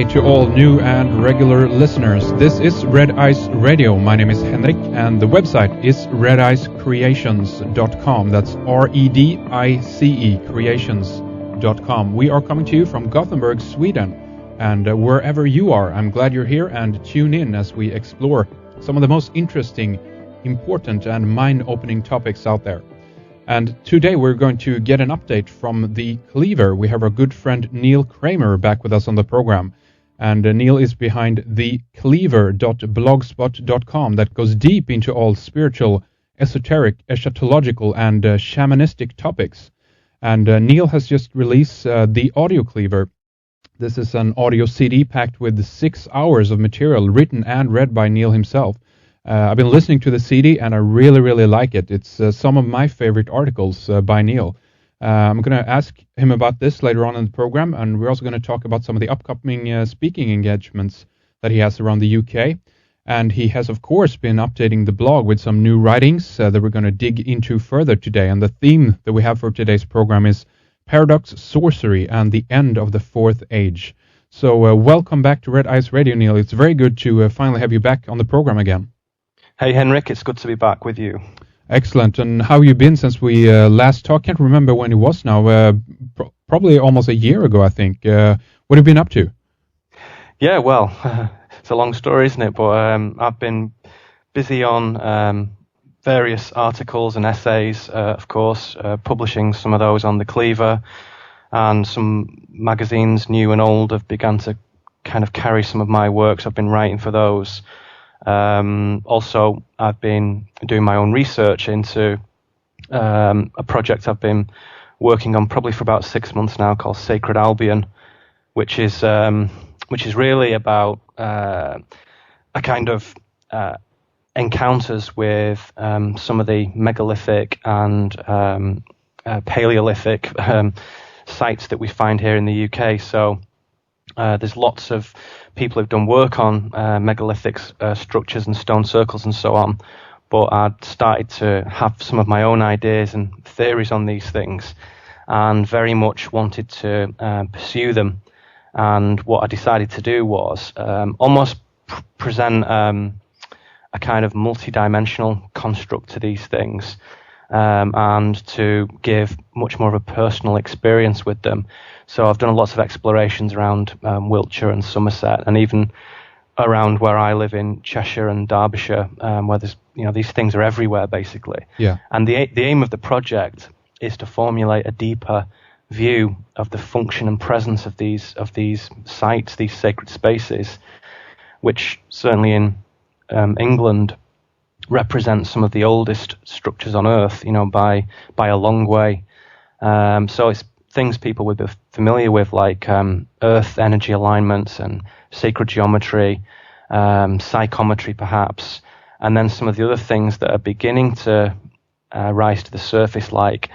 day to all new and regular listeners. This is Red Ice Radio. My name is Henrik and the website is redicecreations.com. That's REDICE creations.com. We are coming to you from Gothenburg, Sweden. And wherever you are, I'm glad you're here and tune in as we explore some of the most interesting, important and mind-opening topics out there. And today we're going to get an update from the Cleaver. We have our good friend Neil Kramer back with us on the program. And Neil is behind the cleaver.blogspot.com that goes deep into all spiritual, esoteric, eschatological and shamanistic topics. And Neil has just released the Audio Cleaver. This is an audio CD packed with 6 hours of material written and read by Neil himself. I've been listening to the CD and I really like it. It's some of my favorite articles by Neil. I'm going to ask him about this later on in the program, and we're also going to talk about some of the upcoming speaking engagements that he has around the UK. And he has, of course, been updating the blog with some new writings that we're going to dig into further today. And the theme that we have for today's program is Paradox, Sorcery, and the End of the Fourth Age. So welcome back to Red Ice Radio, Neil. It's very good to finally have you back on the program again. Hey Henrik, it's good to be back with you. Excellent. And how have you been since we last talked? Can't remember when it was now. Probably almost a year ago, I think. What have you been up to? Yeah, well, it's a long story, isn't it? But I've been busy on various articles and essays, of course, publishing some of those on the Cleaver, and some magazines, new and old, have begun to kind of carry some of my works. I've been writing for those. Also, I've been doing my own research into a project I've been working on probably for about 6 months now, called Sacred Albion, which is really about a kind of encounters with some of the megalithic and Paleolithic sites that we find here in the UK. So there's lots of people who've done work on megalithic structures and stone circles and so on, but I'd started to have some of my own ideas and theories on these things and very much wanted to pursue them. And what I decided to do was almost present a kind of multi-dimensional construct to these things, and to give much more of a personal experience with them. So I've done lots of explorations around Wiltshire and Somerset, and even around where I live in Cheshire and Derbyshire, where there's, these things are everywhere basically. Yeah. And the aim of the project is to formulate a deeper view of the function and presence of these sites, these sacred spaces, which certainly in England represent some of the oldest structures on Earth, by a long way. So it's things people would be familiar with, like Earth energy alignments and sacred geometry, psychometry perhaps, and then some of the other things that are beginning to rise to the surface, like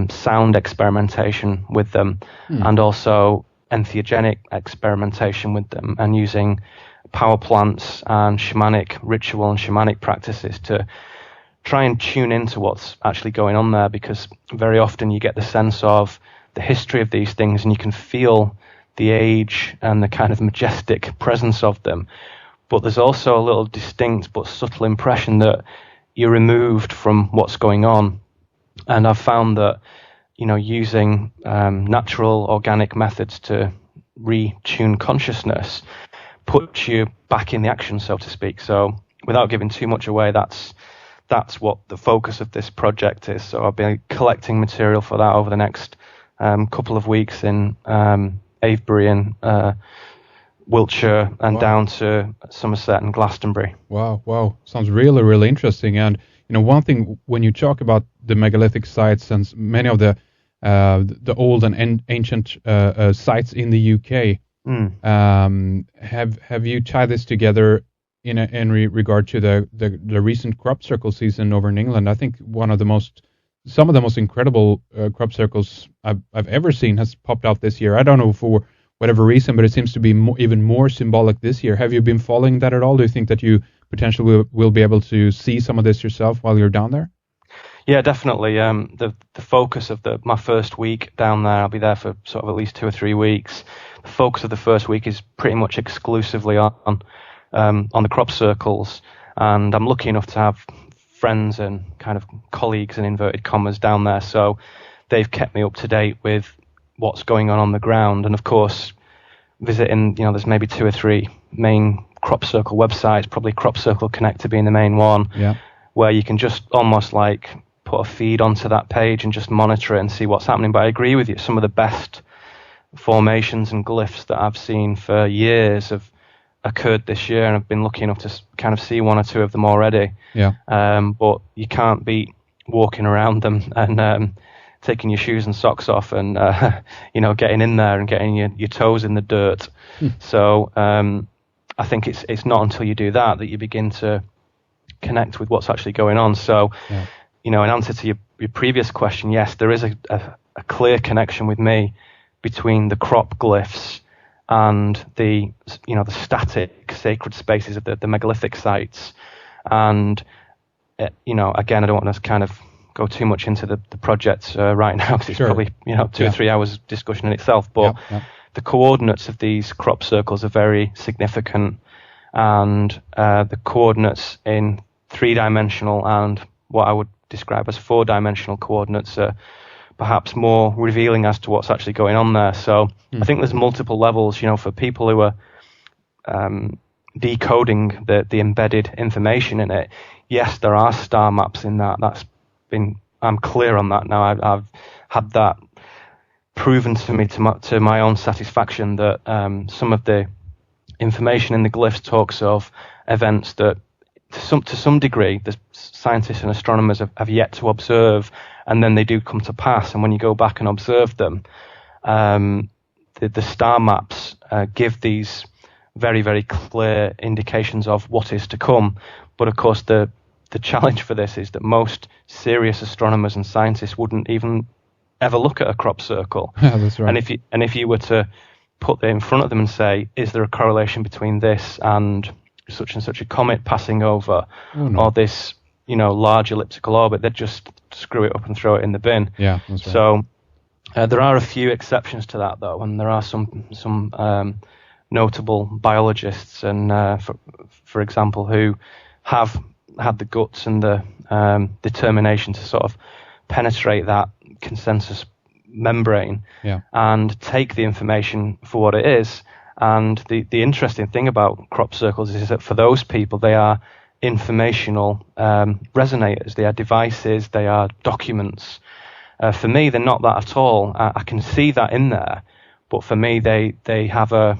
sound experimentation with them, and also entheogenic experimentation with them, and using power plants and shamanic ritual and shamanic practices to try and tune into what's actually going on there, because very often you get the sense of the history of these things and you can feel the age and the kind of majestic presence of them. But there's also a little distinct but subtle impression that you're removed from what's going on. And I've found that, using natural organic methods to retune consciousness puts you back in the action, so to speak. So without giving too much away, that's what the focus of this project is. So I'll be collecting material for that over the next couple of weeks in Avebury and Wiltshire, and down to Somerset and Glastonbury. Wow. Sounds really interesting. And one thing, when you talk about the megalithic sites and many of the old and ancient sites in the UK, have you tied this together in regard to the recent crop circle season over in England? I think some of the most incredible crop circles I've ever seen has popped out this year. I don't know for whatever reason, but it seems to be even more symbolic this year. Have you been following that at all? Do you think that you potentially will be able to see some of this yourself while you're down there? Yeah, definitely. The focus of my first week down there, I'll be there for sort of at least 2 or 3 weeks. focus of the first week is pretty much exclusively on the crop circles, and I'm lucky enough to have friends and kind of colleagues in inverted commas down there, so they've kept me up to date with what's going on the ground. And of course, visiting, there's maybe 2 or 3 main crop circle websites, probably Crop Circle Connector being the main one, where you can just almost like put a feed onto that page and just monitor it and see what's happening. But I agree with you, some of the best formations and glyphs that I've seen for years have occurred this year, and I've been lucky enough to kind of see 1 or 2 of them already. But you can't beat walking around them and taking your shoes and socks off and getting in there and getting your toes in the dirt. So I think it's not until you do that you begin to connect with what's actually going on. So in answer to your previous question, yes, there is a clear connection with me between the crop glyphs and the static sacred spaces of the megalithic sites. And again, I don't want to kind of go too much into the project right now, because it's probably 2 or 3 hours discussion in itself. But the coordinates of these crop circles are very significant, and the coordinates in 3-dimensional and what I would describe as 4-dimensional coordinates are perhaps more revealing as to what's actually going on there. So I think there's multiple levels, for people who are decoding the embedded information in it. Yes, there are star maps in that. I'm clear on that now. I've had that proven to me to my own satisfaction, that some of the information in the glyphs talks of events that to some degree the scientists and astronomers have yet to observe, and then they do come to pass. And when you go back and observe them, the star maps give these very, very clear indications of what is to come. But of course, the challenge for this is that most serious astronomers and scientists wouldn't even ever look at a crop circle. Yeah, that's right. And if you were to put it in front of them and say, is there a correlation between this and such a comet passing over, or this large elliptical orbit, they'd just screw it up and throw it in the bin. Yeah, that's right. So there are a few exceptions to that, though, and there are some notable biologists, and for example, who have had the guts and the determination to sort of penetrate that consensus membrane and take the information for what it is. And the interesting thing about crop circles is that for those people, they are informational resonators. They are devices. They are documents. For me, they're not that at all. I can see that in there, but for me, they have a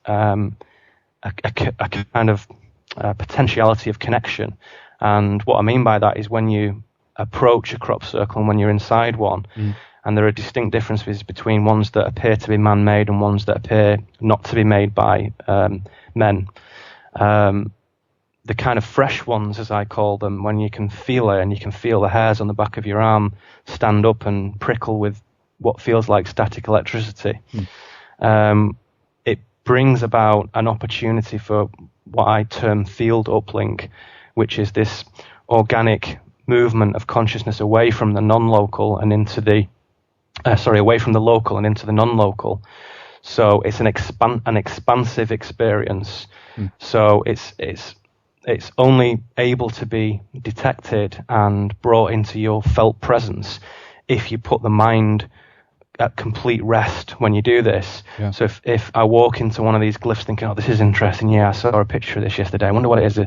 kind of potentiality of connection. And what I mean by that is when you approach a crop circle and when you're inside one, and there are distinct differences between ones that appear to be man-made and ones that appear not to be made by men. The kind of fresh ones, as I call them, when you can feel it and you can feel the hairs on the back of your arm stand up and prickle with what feels like static electricity. It brings about an opportunity for what I term field uplink, which is this organic movement of consciousness away from the non-local and into the away from the local and into the non-local. So it's an expansive experience. So it's only able to be detected and brought into your felt presence if you put the mind at complete rest when you do this. So if I walk into one of these glyphs thinking, this is interesting, I saw a picture of this yesterday, I wonder what it is,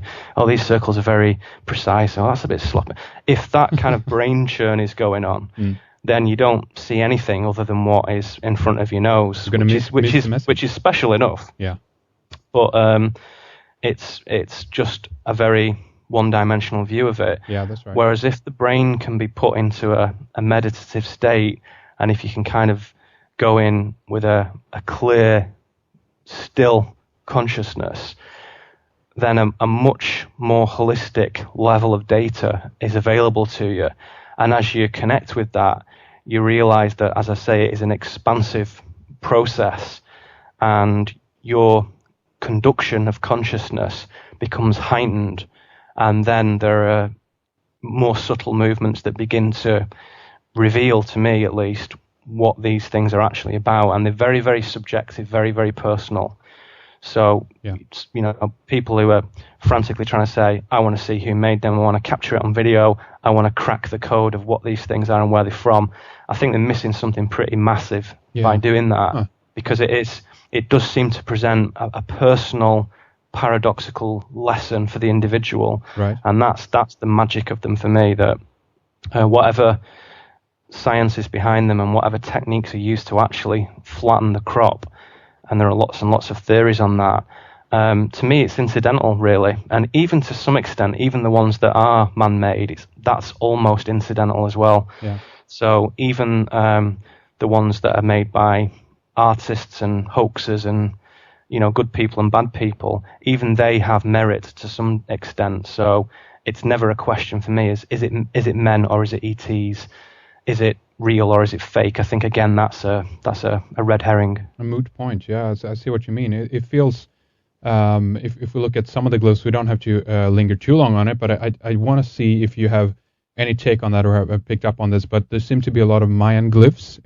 these circles are very precise, that's a bit sloppy. If that kind of brain churn is going on, then you don't see anything other than what is in front of your nose, which is special enough. But it's just a very one-dimensional view of it. That's right. Whereas if the brain can be put into a meditative state, and if you can kind of go in with a clear, still consciousness, then a much more holistic level of data is available to you. And as you connect with that, you realize that, as I say, it is an expansive process, and your conduction of consciousness becomes heightened. And then there are more subtle movements that begin to reveal, to me at least, what these things are actually about, and they're very, very subjective, very, very personal. So, people who are frantically trying to say, I want to see who made them, I want to capture it on video, I want to crack the code of what these things are and where they're from, I think they're missing something pretty massive by doing that, because it does seem to present a personal, paradoxical lesson for the individual, right? And that's the magic of them for me, that whatever science is behind them and whatever techniques are used to actually flatten the crop, and there are lots and lots of theories on that. To me, it's incidental, really, and even to some extent, even the ones that are man-made, that's almost incidental as well. Yeah. So even the ones that are made by artists and hoaxers and good people and bad people, even they have merit to some extent. So it's never a question for me: is it men or is it ETs? Is it real or is it fake? I think again that's a red herring. A moot point. Yeah, I see what you mean. It feels, if we look at some of the glyphs, we don't have to linger too long on it, but I want to see if you have any take on that or have picked up on this. But there seem to be a lot of Mayan glyphs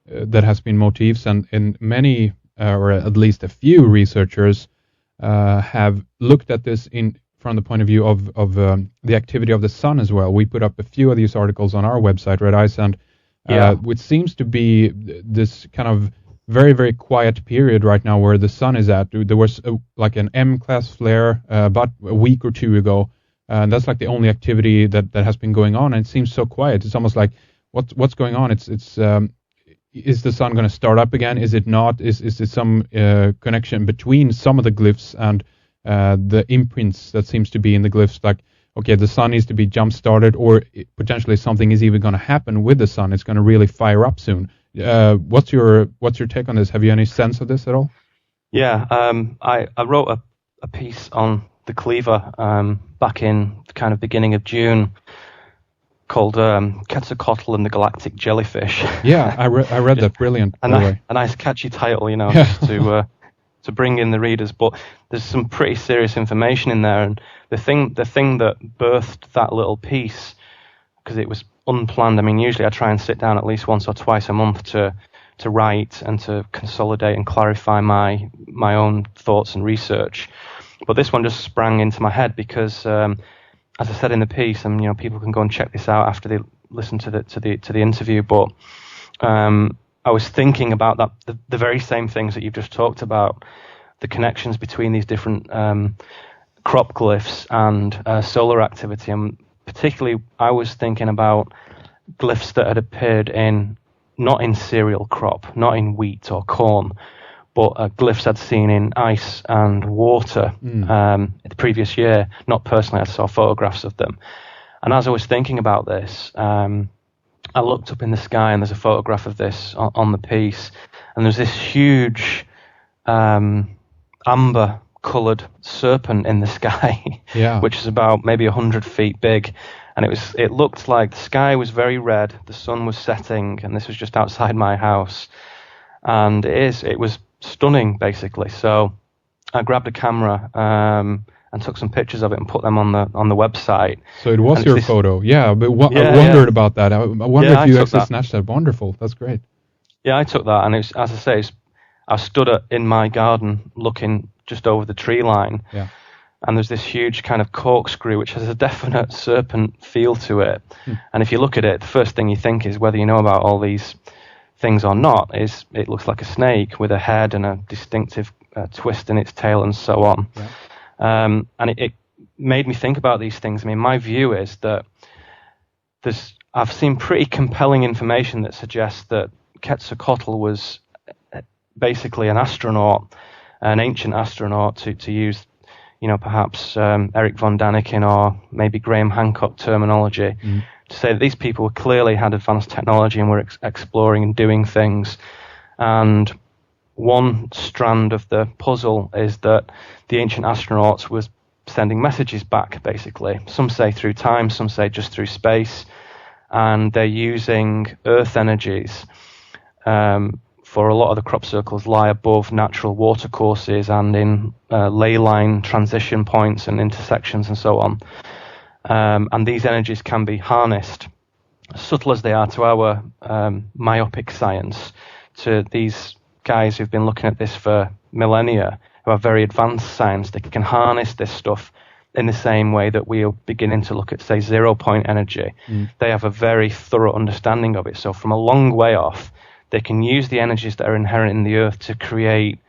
that has been motifs, and many, or at least a few researchers have looked at this from the point of view of the activity of the sun as well. We put up a few of these articles on our website, Red Ice, and which seems to be this kind of very, very quiet period right now where the sun is at. There was like an M-class flare about a week or two ago, and that's like the only activity that has been going on, and it seems so quiet. It's almost like, what's going on? It's is the sun going to start up again? Is it not? Is there some connection between some of the glyphs and the imprints that seems to be in the glyphs? Like, okay, the sun needs to be jump started, or potentially something is even going to happen with the sun. It's going to really fire up soon. What's your take on this? Have you any sense of this at all? Yeah, I wrote a piece on the Cleaver back in the kind of beginning of June, called Quetzalcoatl and the Galactic Jellyfish. Yeah, I read that. Brilliant. A nice catchy title, just to bring in the readers. But there's some pretty serious information in there, and the thing that birthed that little piece, because it was unplanned. I mean, usually I try and sit down at least once or twice a month to write and to consolidate and clarify my own thoughts and research. But this one just sprang into my head because, as I said in the piece, and people can go and check this out after they listen to the interview. But I was thinking about the very same things that you've just talked about, the connections between these different crop glyphs and solar activity, and particularly I was thinking about glyphs that had appeared not in cereal crop, not in wheat or corn, but glyphs I'd seen in ice and water the previous year. Not personally, I saw photographs of them. And as I was thinking about this, I looked up in the sky, and there's a photograph of this on the piece, and there's this huge amber-coloured serpent in the sky, which is about maybe 100 feet big. And it looked like the sky was very red, the sun was setting, and this was just outside my house. And it was stunning, basically. So I grabbed a camera and took some pictures of it and put them on the website. So it was your photo, but I wondered about that. I wonder if you actually snatched that. Wonderful, that's great. Yeah, I took that, and as I say, I stood in my garden looking just over the tree line. Yeah. And there's this huge kind of corkscrew which has a definite serpent feel to it. And if you look at it, the first thing you think is, whether you know about all these things or not, is it looks like a snake with a head and a distinctive twist in its tail and so on. Yeah. And it made me think about these things. I mean, my view is that I've seen pretty compelling information that suggests that Quetzalcoatl was basically an astronaut, an ancient astronaut, to use perhaps Eric von Daniken or maybe Graham Hancock terminology, to say that these people clearly had advanced technology and were exploring and doing things. And one strand of the puzzle is that the ancient astronauts was sending messages back, basically. Some say through time, some say just through space. And they're using Earth energies for a lot of the crop circles lie above natural water courses and in ley line transition points and intersections and so on. And these energies can be harnessed subtle as they are to our myopic science, to these guys who've been looking at this for millennia, who have very advanced science, they can harness this stuff in the same way that we are beginning to look at, say, 0-point energy. They have a very thorough understanding of it. So from a long way off, they can use the energies that are inherent in the earth to create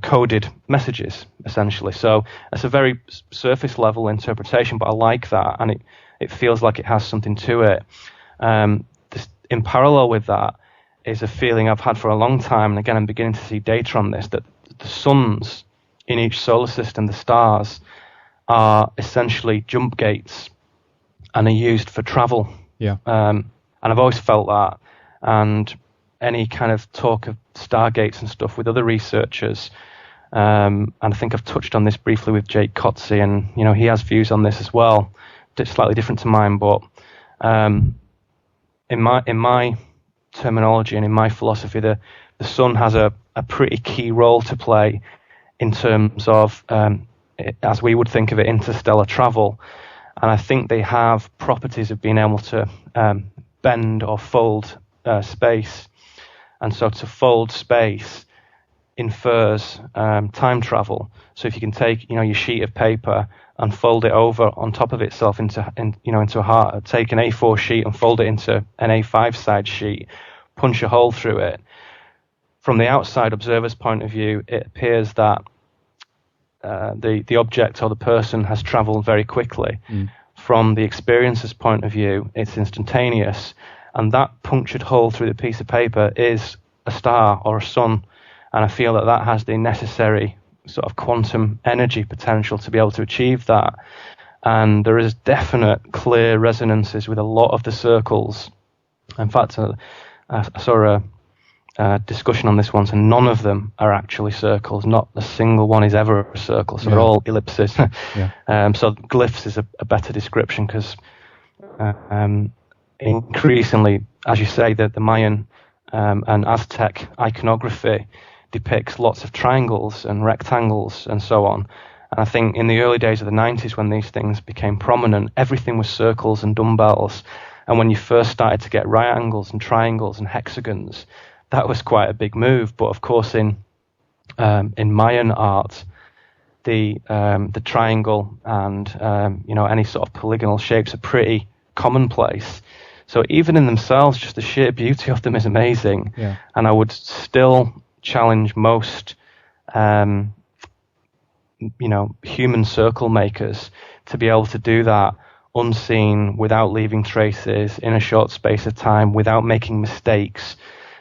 coded messages, essentially. So it's a very surface level interpretation, but I like that, and it feels like it has something to it. In parallel with that is a feeling I've had for a long time, and again I'm beginning to see data on this, that the suns in each solar system, the stars, are essentially jump gates and are used for travel. Yeah. And I've always felt that, and any kind of talk of stargates and stuff with other researchers, and I think I've touched on this briefly with Jake Coetzee, and he has views on this as well, slightly different to mine, but in my terminology and in my philosophy, the sun has a pretty key role to play in terms of, as we would think of it, interstellar travel, and I think they have properties of being able to bend or fold space. And so to fold space infers time travel. So if you can take your sheet of paper and fold it over on top of itself into a heart, take an A4 sheet and fold it into an A5 side sheet, punch a hole through it. From the outside observer's point of view, it appears that the object or the person has traveled very quickly. From the experiencer's point of view, it's instantaneous. And that punctured hole through the piece of paper is a star or a sun. And I feel that has the necessary sort of quantum energy potential to be able to achieve that. And there is definite, clear resonances with a lot of the circles. In fact, I saw a discussion on this once, and none of them are actually circles. Not a single one is ever a circle. So they're all ellipses. So glyphs is a better description, because increasingly, as you say, the Mayan and Aztec iconography depicts lots of triangles and rectangles and so on. And I think in the early days of the 90s, when these things became prominent, everything was circles and dumbbells. And when you first started to get right angles and triangles and hexagons, that was quite a big move. But of course, in Mayan art, the triangle and any sort of polygonal shapes are pretty commonplace. So even in themselves, just the sheer beauty of them is amazing. Yeah. And I would still challenge most, human circle makers to be able to do that unseen, without leaving traces, in a short space of time, without making mistakes,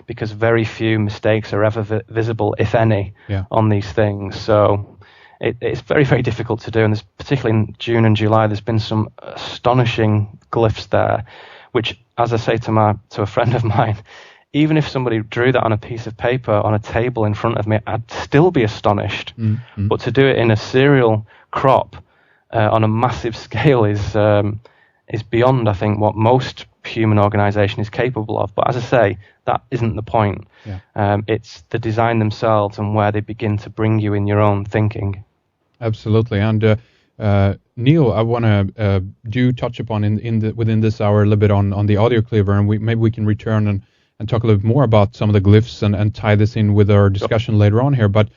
because very few mistakes are ever visible, if any, on these things. So it's very, very difficult to do. And particularly in June and July, there's been some astonishing glyphs there, which, as I say to a friend of mine, even if somebody drew that on a piece of paper on a table in front of me, I'd still be astonished. Mm-hmm. But to do it in a serial crop on a massive scale is beyond, I think, what most human organisation is capable of. But as I say, that isn't the point. Yeah. It's the design themselves and where they begin to bring you in your own thinking. Absolutely. And Neil, I want to do touch upon within this hour a little bit on the audio cleaver, and maybe we can return and talk a little bit more about some of the glyphs and tie this in with our discussion later on here. But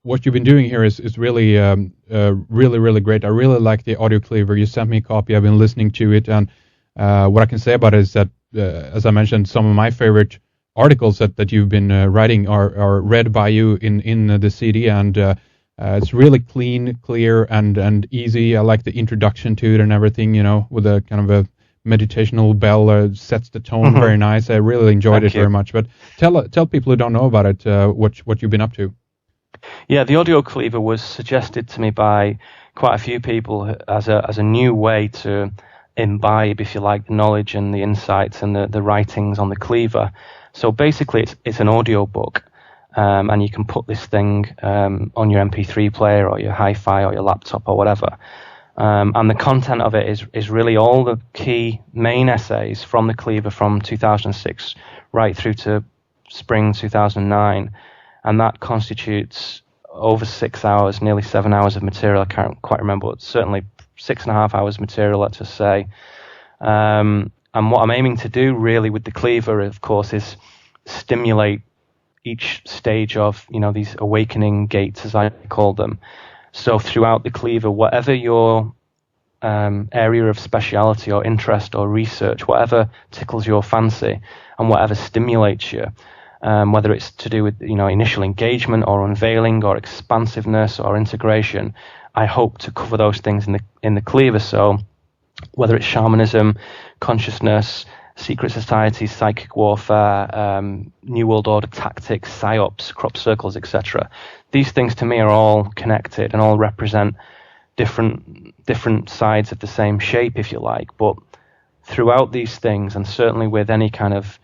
what you've been doing here is really, really, really great. I really like the audio cleaver. You sent me a copy. I've been listening to it, and what I can say about it is that, as I mentioned, some of my favorite articles that you've been writing are read by you in the CD, and it's really clean, clear, and easy. I like the introduction to it and everything, with a kind of a meditational bell, sets the tone very nice. I really enjoyed it very much. But tell people who don't know about it what you've been up to. Yeah, the audio cleaver was suggested to me by quite a few people as a new way to imbibe, if you like, the knowledge and the insights and the writings on the cleaver. So basically, it's an audio book. And you can put this thing on your MP3 player or your hi-fi or your laptop or whatever. And the content of it is really all the key main essays from the Cleaver from 2006 right through to spring 2009. And that constitutes over 6 hours, nearly 7 hours of material. I can't quite remember, but certainly 6.5 hours material, let's just say. And what I'm aiming to do really with the Cleaver, of course, is stimulate each stage of, these awakening gates, as I call them. So throughout the Cleaver, whatever your area of speciality or interest or research, whatever tickles your fancy and whatever stimulates you, whether it's to do with initial engagement or unveiling or expansiveness or integration, I hope to cover those things in the Cleaver. So whether it's shamanism, consciousness, secret societies, psychic warfare, New World Order tactics, psyops, crop circles, etc. These things to me are all connected and all represent different sides of the same shape, if you like. But throughout these things, and certainly with any kind of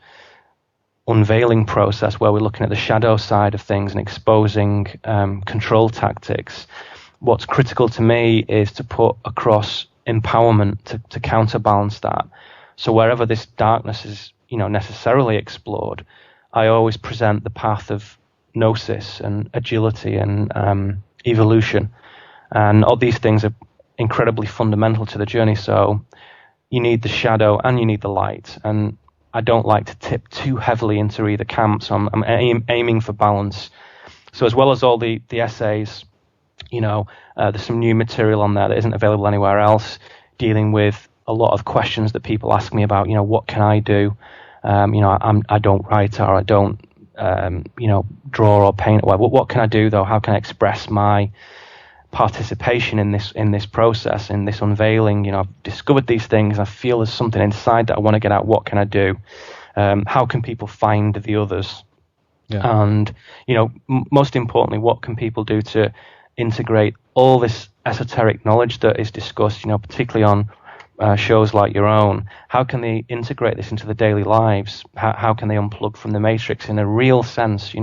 unveiling process where we're looking at the shadow side of things and exposing control tactics, what's critical to me is to put across empowerment to counterbalance that. So wherever this darkness is, necessarily explored, I always present the path of gnosis and agility and evolution. And all these things are incredibly fundamental to the journey. So you need the shadow and you need the light. And I don't like to tip too heavily into either camp. So I'm aiming for balance. So as well as all the essays, there's some new material on there that isn't available anywhere else, dealing with a lot of questions that people ask me about, what can I do? I don't write, or I don't, draw or paint. What can I do though? How can I express my participation in this process, in this unveiling? I've discovered these things. I feel there's something inside that I want to get out. What can I do? How can people find the others? Yeah. And, most importantly, what can people do to integrate all this esoteric knowledge that is discussed, particularly on shows like your own? How can they integrate this into their daily lives? How can they unplug from the matrix in a real sense?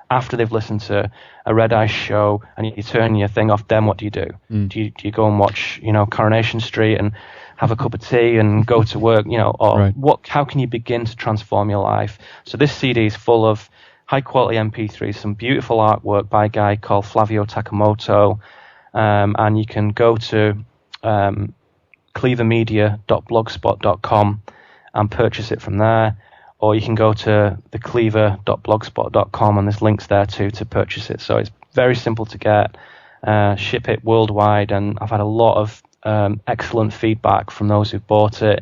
After they've listened to a Red Eye show and you turn your thing off, then what do you do? Do you go and watch, Coronation Street and have a cup of tea and go to work, or right. How can you begin to transform your life? So this CD is full of high quality MP3s, some beautiful artwork by a guy called Flavio Takamoto, and you can go to cleavermedia.blogspot.com and purchase it from there. Or you can go to thecleaver.blogspot.com and there's links there too to purchase it. So it's very simple to get, ship it worldwide, and I've had a lot of excellent feedback from those who've bought it.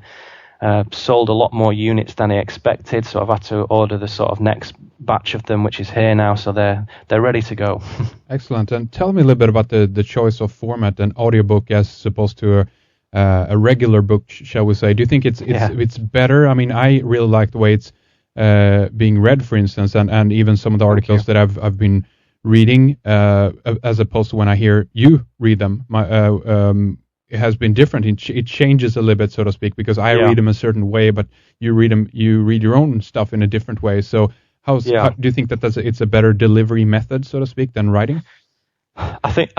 Sold a lot more units than I expected, so I've had to order the sort of next batch of them, which is here now, so they're ready to go. Excellent. And tell me a little bit about the choice of format, an audiobook as opposed to a regular book, shall we say. Do you think it's better? I mean, I really like the way it's being read, for instance, and even some of the articles that I've been reading, as opposed to when I hear you read them. It has been different. It changes a little bit, so to speak, because I read them a certain way, but you read your own stuff in a different way. So how do you think that it's a better delivery method, so to speak, than writing? I think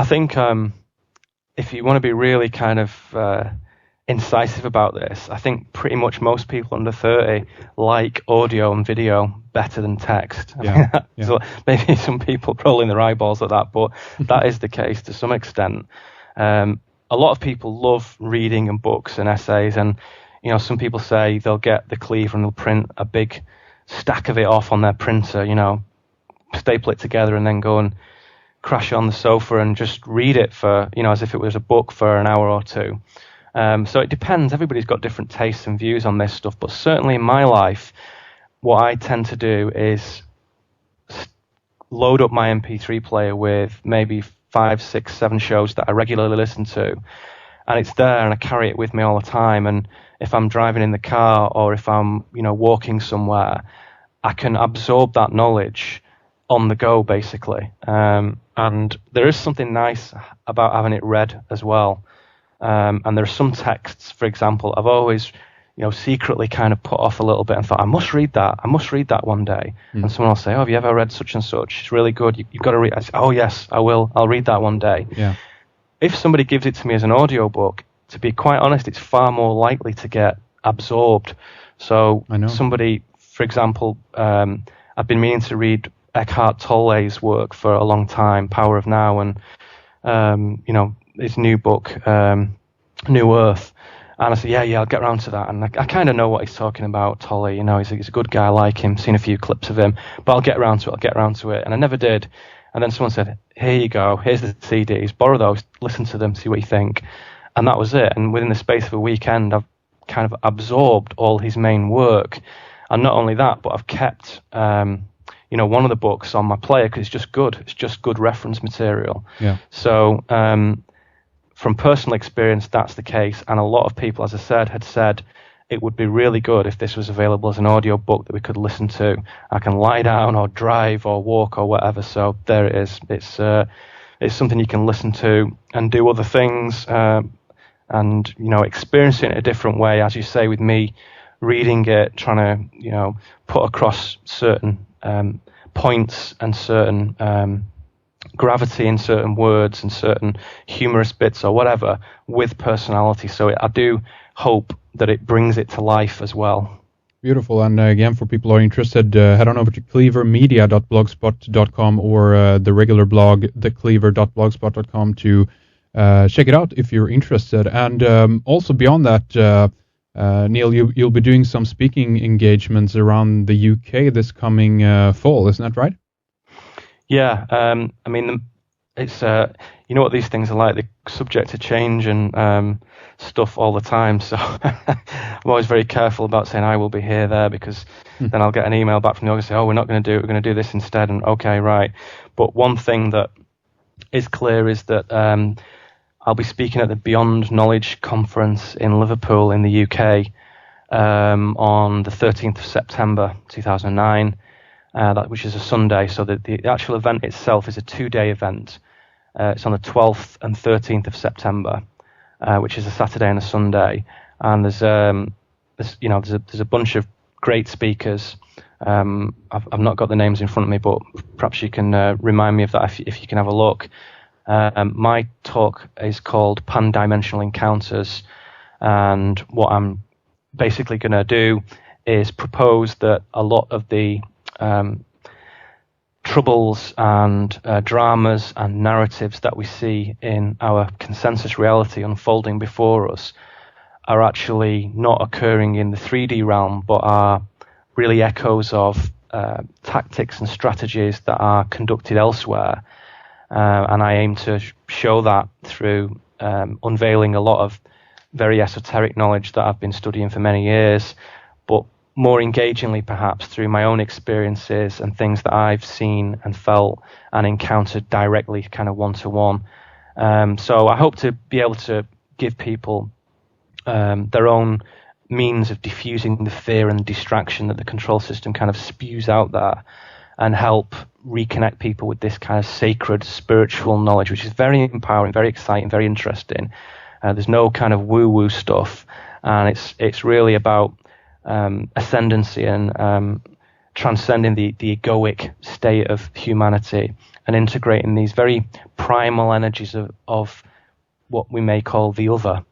if you want to be really kind of incisive about this, I think pretty much most people under 30 like audio and video better than text. So maybe some people rolling their eyeballs at that, but that is the case to some extent. A lot of people love reading and books and essays, and some people say they'll get the Cleaver and they'll print a big stack of it off on their printer, staple it together and then go and crash it on the sofa and just read it for, as if it was a book for an hour or two. So it depends. Everybody's got different tastes and views on this stuff, but certainly in my life, what I tend to do is load up my MP3 player with maybe 5, 6, 7 shows that I regularly listen to, and it's there and I carry it with me all the time. And if I'm driving in the car or if I'm walking somewhere, I can absorb that knowledge on the go, basically. And there is something nice about having it read as well. And there are some texts, for example, I've always secretly kind of put off a little bit and thought, I must read that one day. And someone will say, have you ever read such and such? It's really good. You've got to read. I say, oh yes, I will. I'll read that one day. Yeah. If somebody gives it to me as an audiobook, to be quite honest, it's far more likely to get absorbed. So somebody, for example, I've been meaning to read Eckhart Tolle's work for a long time, Power of Now, and his new book, New Earth. And I said, yeah, I'll get around to that. And I kind of know what he's talking about, Tolly. He's a good guy, I like him, seen a few clips of him, but I'll get around to it. And I never did. And then someone said, here you go, here's the CDs, borrow those, listen to them, see what you think. And that was it. And within the space of a weekend, I've kind of absorbed all his main work. And not only that, but I've kept, one of the books on my player because it's just good. It's just good reference material. Yeah. So, from personal experience, that's the case. And a lot of people, as I said, had said it would be really good if this was available as an audio book that we could listen to. I can lie down or drive or walk or whatever. So there it is. It's something you can listen to and do other things and, experience it in a different way. As you say, with me reading it, trying to, put across certain points and certain gravity in certain words and certain humorous bits or whatever with personality. So I do hope that it brings it to life as well. Beautiful. And again, for people who are interested, head on over to cleavermedia.blogspot.com or the regular blog, thecleaver.blogspot.com to check it out if you're interested. And also beyond that, Neil, you'll be doing some speaking engagements around the UK this coming fall, isn't that right? Yeah, it's what these things are like. They're subject to change and stuff all the time. So I'm always very careful about saying I will be here, there, because then I'll get an email back from the organizer, we're not going to do it, we're going to do this instead. And okay, right. But one thing that is clear is that I'll be speaking at the Beyond Knowledge Conference in Liverpool in the UK on the 13th of September 2009. Which is a Sunday, so the actual event itself is a 2-day event. It's on the 12th and 13th of September, which is a Saturday and a Sunday. And there's a bunch of great speakers. I've not got the names in front of me, but perhaps you can remind me of that if you can have a look. My talk is called Pan-Dimensional Encounters, and what I'm basically going to do is propose that a lot of the troubles and dramas and narratives that we see in our consensus reality unfolding before us are actually not occurring in the 3D realm, but are really echoes of tactics and strategies that are conducted elsewhere. And I aim to show that through unveiling a lot of very esoteric knowledge that I've been studying for many years, but more engagingly perhaps through my own experiences and things that I've seen and felt and encountered directly, kind of one-to-one. So I hope to be able to give people their own means of diffusing the fear and distraction that the control system kind of spews out there, and help reconnect people with this kind of sacred spiritual knowledge, which is very empowering, very exciting, very interesting. There's no kind of woo-woo stuff, and it's really about ascendancy and transcending the egoic state of humanity and integrating these very primal energies of what we may call the other,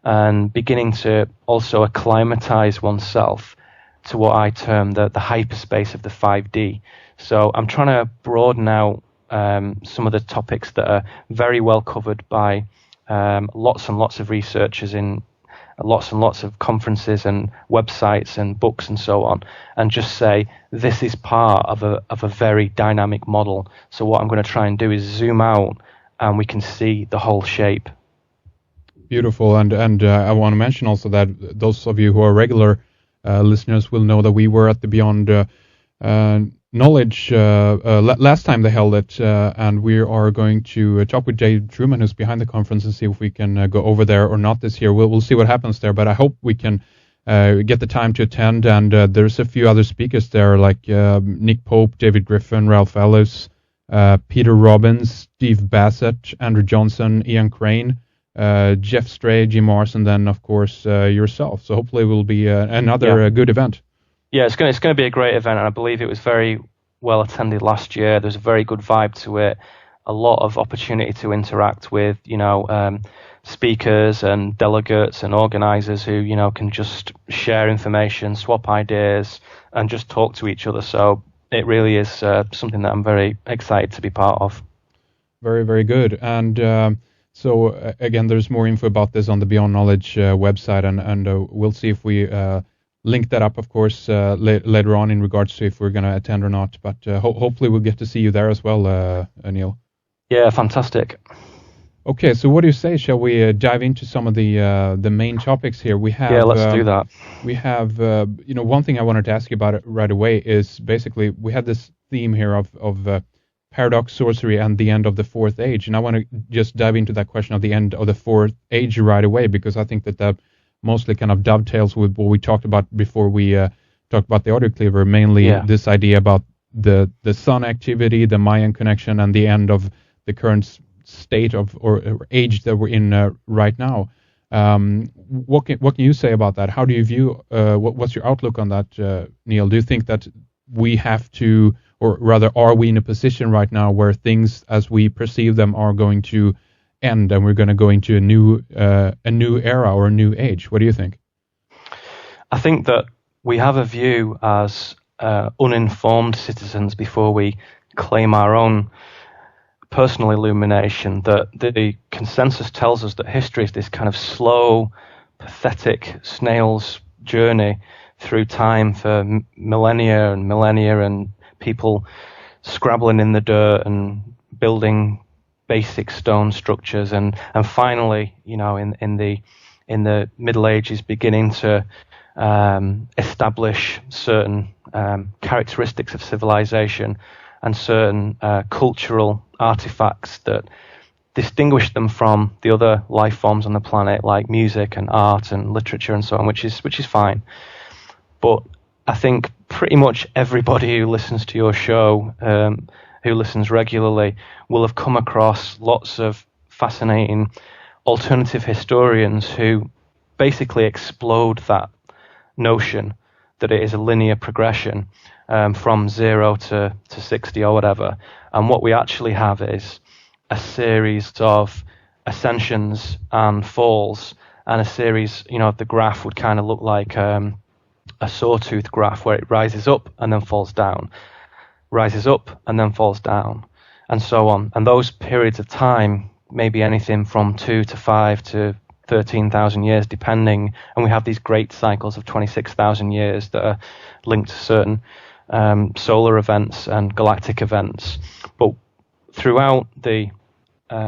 and beginning to also acclimatize oneself to what I term the hyperspace of the 5D. So I'm trying to broaden out some of the topics that are very well covered by lots and lots of researchers in lots and lots of conferences and websites and books and so on, and just say this is part of a very dynamic model. So what I'm going to try and do is zoom out and we can see the whole shape. Beautiful. And I want to mention also that those of you who are regular listeners will know that we were at the Beyond Knowledge last time they held it, and we are going to talk with Dave Truman, who's behind the conference, and see if we can go over there or not this year. We'll see what happens there, but I hope we can get the time to attend. And there's a few other speakers there, like Nick Pope, David Griffin, Ralph Ellis, Peter Robbins, Steve Bassett, Andrew Johnson, Ian Crane, Jeff Stray, Jim Morrison, then of course yourself. So hopefully it will be another good event. Yeah, it's going to be a great event, and I believe it was very well attended last year. There's a very good vibe to it, a lot of opportunity to interact with, speakers and delegates and organisers who, can just share information, swap ideas, and just talk to each other. So it really is something that I'm very excited to be part of. Very, very good. And So again, there's more info about this on the Beyond Knowledge website, and we'll see if we link that up, of course, later on in regards to if we're going to attend or not. But hopefully we'll get to see you there as well, Neil. Yeah, fantastic. Okay, so what do you say? Shall we dive into some of the main topics here? We have let's do that. We have one thing I wanted to ask you about it right away is basically we had this theme here of paradox, sorcery, and the end of the fourth age, and I want to just dive into that question of the end of the fourth age right away, because I think that mostly kind of dovetails with what we talked about before we talked about the audio cleaver, mainly this idea about the sun activity, the Mayan connection, and the end of the current state of or age that we're in right now. What can you say about that? How do you view what's your outlook on that, Neil? Do you think that we have to, or rather are we in a position right now where things as we perceive them are going to end and we're going to go into a new era or a new age? What do you think? I think that we have a view as uninformed citizens before we claim our own personal illumination, that the consensus tells us that history is this kind of slow, pathetic snail's journey through time for millennia and people scrabbling in the dirt and building basic stone structures, and finally, in the Middle Ages, beginning to establish certain characteristics of civilization and certain cultural artifacts that distinguish them from the other life forms on the planet, like music and art and literature and so on, which is fine. But I think pretty much everybody who listens to your show, who listens regularly, will have come across lots of fascinating alternative historians who basically explode that notion that it is a linear progression from 0 to 60 or whatever. And what we actually have is a series of ascensions and falls, and a series, the graph would kind of look like a sawtooth graph where it rises up and then falls down, rises up and then falls down, and so on. And those periods of time may be anything from 2 to 5 to 13,000 years, depending. And we have these great cycles of 26,000 years that are linked to certain solar events and galactic events. But throughout the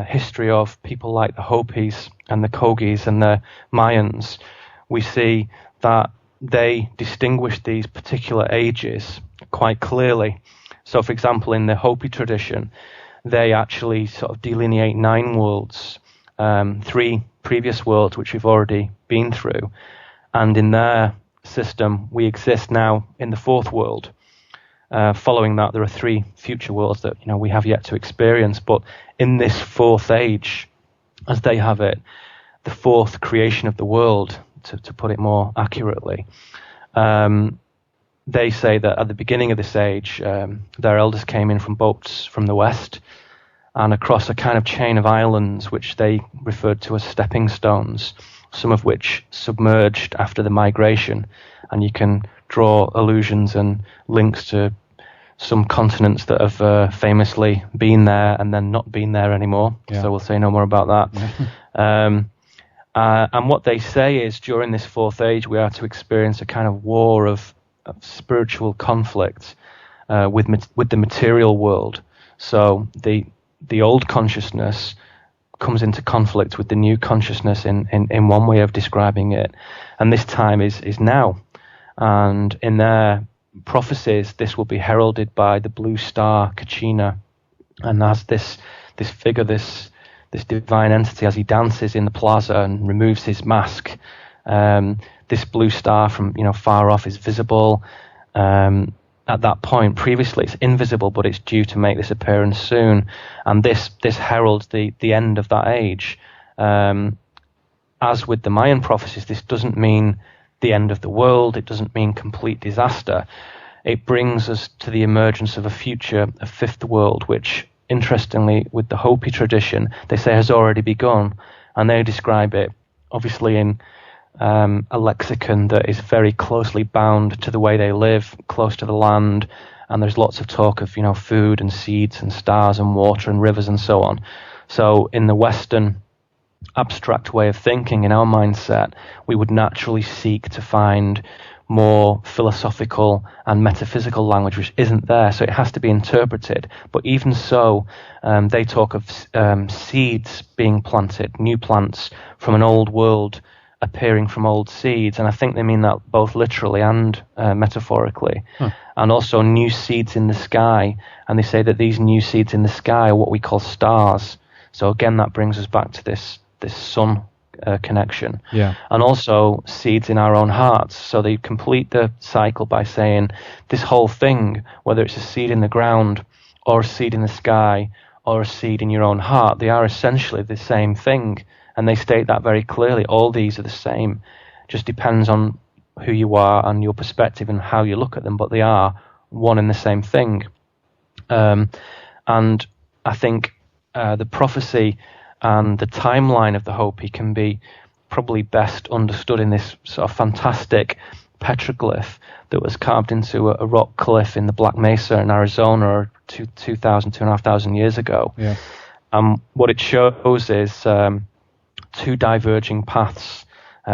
history of people like the Hopis and the Kogis and the Mayans, we see that they distinguish these particular ages quite clearly. So, for example, in the Hopi tradition, they actually sort of delineate 9 worlds, 3 previous worlds which we've already been through, and in their system we exist now in the 4th world. Following that, there are 3 future worlds that we have yet to experience. But in this 4th age, as they have it, the 4th creation of the world, to put it more accurately, they say that at the beginning of this age, their elders came in from boats from the west and across a kind of chain of islands which they referred to as stepping stones, some of which submerged after the migration. And you can draw allusions and links to some continents that have famously been there and then not been there anymore. Yeah. So we'll say no more about that. And what they say is during this 4th age, we are to experience a kind of war of spiritual conflict with the material world. So the old consciousness comes into conflict with the new consciousness in one way of describing it. And this time is now. And in their prophecies, this will be heralded by the blue star Kachina. And as this figure, this divine entity, as he dances in the plaza and removes his mask, this blue star from far off is visible. At that point, previously it's invisible, but it's due to make this appearance soon. And this heralds the end of that age. As with the Mayan prophecies, this doesn't mean the end of the world. It doesn't mean complete disaster. It brings us to the emergence of a future, a 5th world, which, interestingly, with the Hopi tradition, they say has already begun. And they describe it, obviously, in a lexicon that is very closely bound to the way they live, close to the land. And there's lots of talk of, food and seeds and stars and water and rivers and so on. So in the Western abstract way of thinking, in our mindset, we would naturally seek to find more philosophical and metaphysical language which isn't there, so it has to be interpreted. But even so, they talk of seeds being planted, new plants from an old world appearing from old seeds, and I think they mean that both literally and metaphorically. And also new seeds in the sky, and they say that these new seeds in the sky are what we call stars. So again, that brings us back to this sun connection. Yeah. And also seeds in our own hearts. So they complete the cycle by saying this whole thing, whether it's a seed in the ground or a seed in the sky or a seed in your own heart, they are essentially the same thing. And they state that very clearly. All these are the same. Just depends on who you are and your perspective and how you look at them, but they are one and the same thing. And I think the prophecy and the timeline of the Hopi can be probably best understood in this sort of fantastic petroglyph that was carved into a rock cliff in the Black Mesa in Arizona 2,500 years ago. Yeah. What it shows is two diverging paths.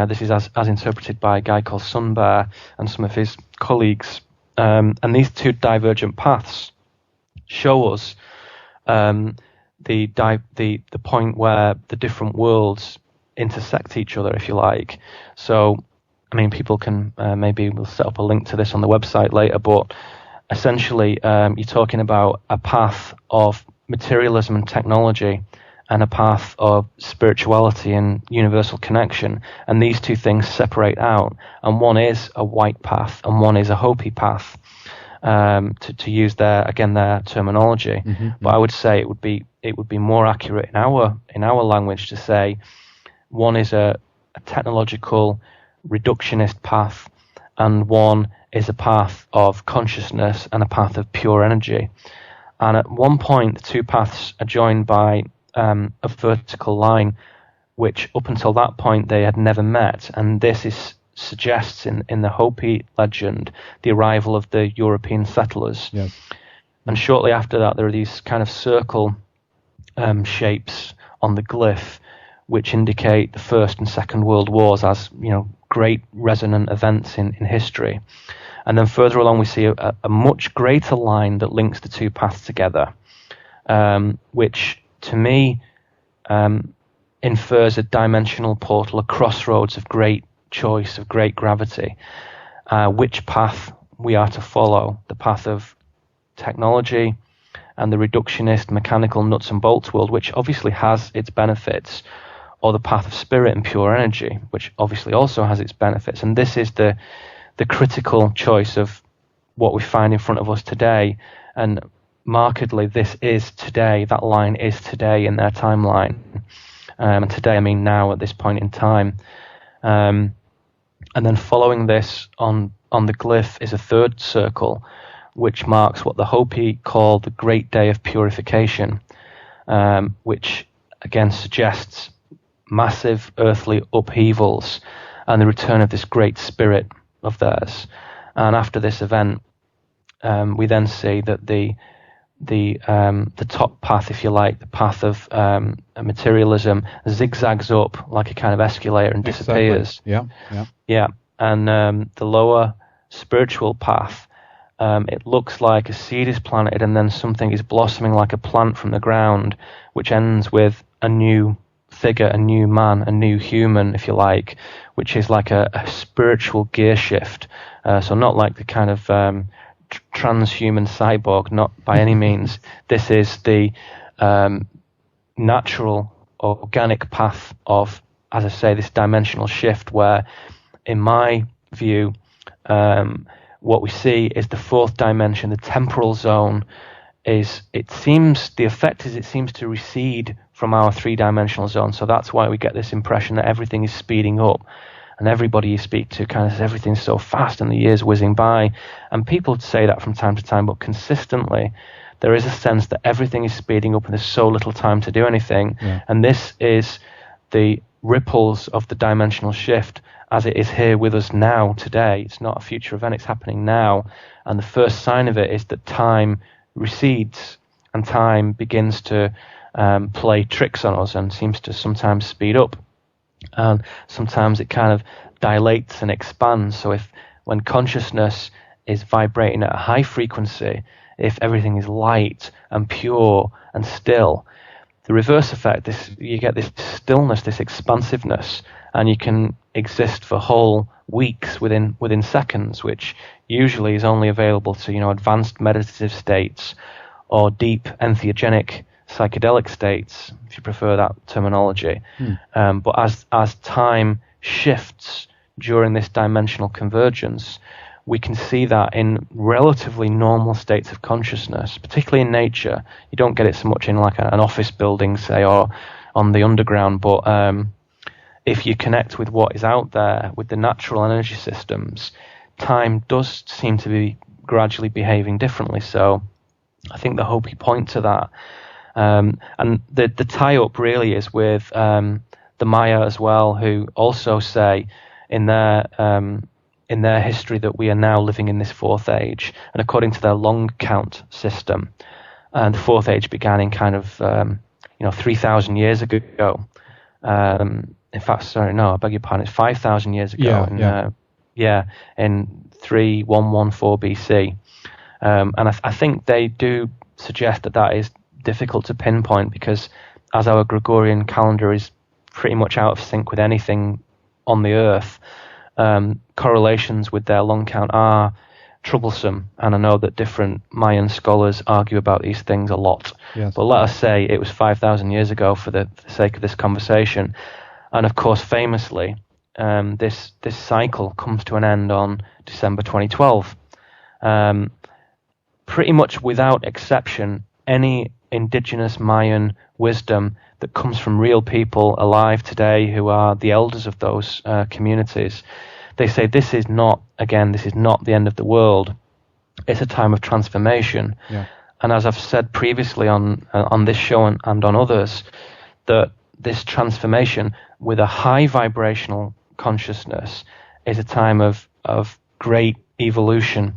This is as interpreted by a guy called Sun Bear and some of his colleagues. And these two divergent paths show us the point where the different worlds intersect each other, if you like. So, I mean, people can maybe we'll set up a link to this on the website later, but essentially you're talking about a path of materialism and technology and a path of spirituality and universal connection, and these two things separate out, and one is a white path and one is a Hopi path, to use their terminology. But I would say it would be more accurate in our language to say one is a technological reductionist path and one is a path of consciousness and a path of pure energy. And at one point the two paths are joined by a vertical line, which up until that point they had never met, and this suggests in the Hopi legend the arrival of the European settlers. Yes. And shortly after that there are these kind of circle shapes on the glyph which indicate the First and Second World Wars as, you know, great resonant events in history. And then further along we see a much greater line that links the two paths together, which to me infers a dimensional portal, a crossroads of great choice, of great gravity, which path we are to follow, the path of technology and the reductionist mechanical nuts and bolts world, which obviously has its benefits, or the path of spirit and pure energy, which obviously also has its benefits. And this is the critical choice of what we find in front of us today, and markedly this is today, that line is today in their timeline. And today I mean now, at this point in time. And then following this on the glyph is a third circle, which marks what the Hopi call the Great Day of Purification, which again suggests massive earthly upheavals and the return of this great spirit of theirs. And after this event, we then see that the top path, if you like, the path of materialism, zigzags up like a kind of escalator and disappears. Exactly. Yeah. And the lower spiritual path, it looks like a seed is planted and then something is blossoming like a plant from the ground, which ends with a new figure, a new man, a new human, if you like, which is like a spiritual gear shift. So not like the kind of transhuman cyborg, not by any means. This is the natural, organic path of, as I say, this dimensional shift where, in my view, what we see is the fourth dimension, the temporal zone, it seems to recede from our three-dimensional zone. So that's why we get this impression that everything is speeding up, and everybody you speak to kind of says everything's so fast and the year's whizzing by. And people say that from time to time, but consistently there is a sense that everything is speeding up and there's so little time to do anything. Yeah. And this is the ripples of the dimensional shift as it is here with us now, today. It's not a future event, it's happening now. And the first sign of it is that time recedes and time begins to play tricks on us and seems to sometimes speed up. And sometimes it kind of dilates and expands. So when consciousness is vibrating at a high frequency, if everything is light and pure and still, the reverse effect, you get this stillness, this expansiveness, and you can exist for whole weeks within seconds, which usually is only available to advanced meditative states or deep entheogenic psychedelic states, if you prefer that terminology. But as time shifts during this dimensional convergence, we can see that in relatively normal states of consciousness, particularly in nature. You don't get it so much in like an office building, say, or on the underground, but if you connect with what is out there, with the natural energy systems, time does seem to be gradually behaving differently. So I think the Hopi point to that. And the tie-up really is with the Maya as well, who also say in their history that we are now living in this fourth age. And according to their long count system, the fourth age began in kind of 3,000 years ago. In fact, sorry, no, I beg your pardon, it's 5,000 years ago. In 3114 BC. And I think they do suggest that is difficult to pinpoint, because as our Gregorian calendar is pretty much out of sync with anything on the earth, correlations with their long count are troublesome, and I know that different Mayan scholars argue about these things a lot. Yes. But let us say it was 5,000 years ago for the sake of this conversation. And of course, famously, this cycle comes to an end on December 2012. Pretty much without exception, any indigenous Mayan wisdom that comes from real people alive today who are the elders of those communities, they say this is not the end of the world. It's a time of transformation. Yeah. And as I've said previously on this show and on others, that this transformation with a high vibrational consciousness is a time of great evolution,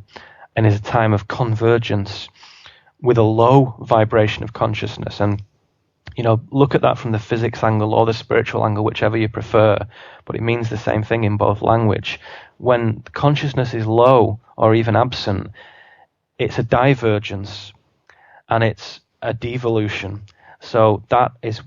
and is a time of convergence with a low vibration of consciousness. And look at that from the physics angle or the spiritual angle, whichever you prefer, but it means the same thing in both language. When consciousness is low or even absent, it's a divergence and it's a devolution. So that is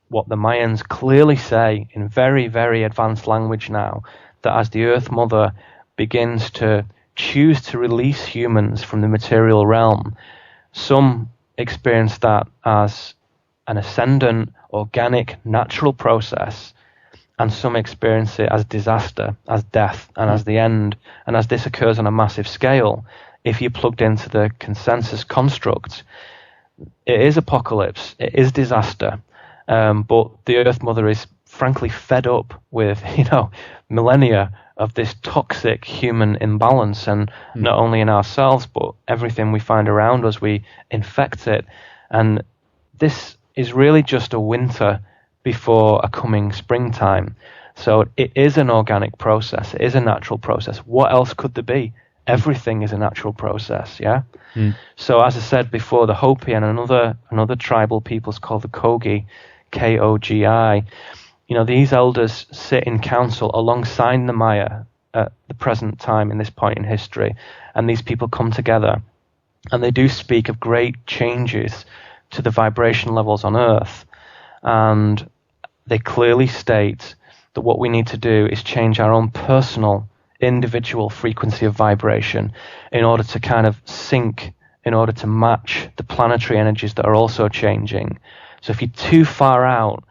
what the Mayans clearly say in very, very advanced language now, that as the Earth Mother begins to choose to release humans from the material realm, some experience that as an ascendant, organic, natural process, and some experience it as disaster, as death, and as the end. And as this occurs on a massive scale, if you're plugged into the consensus construct, it is apocalypse, it is disaster. But the Earth Mother is frankly fed up with, millennia of this toxic human imbalance, and not only in ourselves, but everything we find around us, we infect it. And this is really just a winter before a coming springtime. So it is an organic process. It is a natural process. What else could there be? Everything is a natural process, yeah? So as I said before, the Hopi and another tribal peoples called the Kogi, Kogi, these elders sit in council alongside the Maya at the present time in this point in history, and these people come together and they do speak of great changes to the vibration levels on Earth, and they clearly state that what we need to do is change our own personal, individual frequency of vibration in order to kind of sync, in order to match the planetary energies that are also changing. So if you're too far out,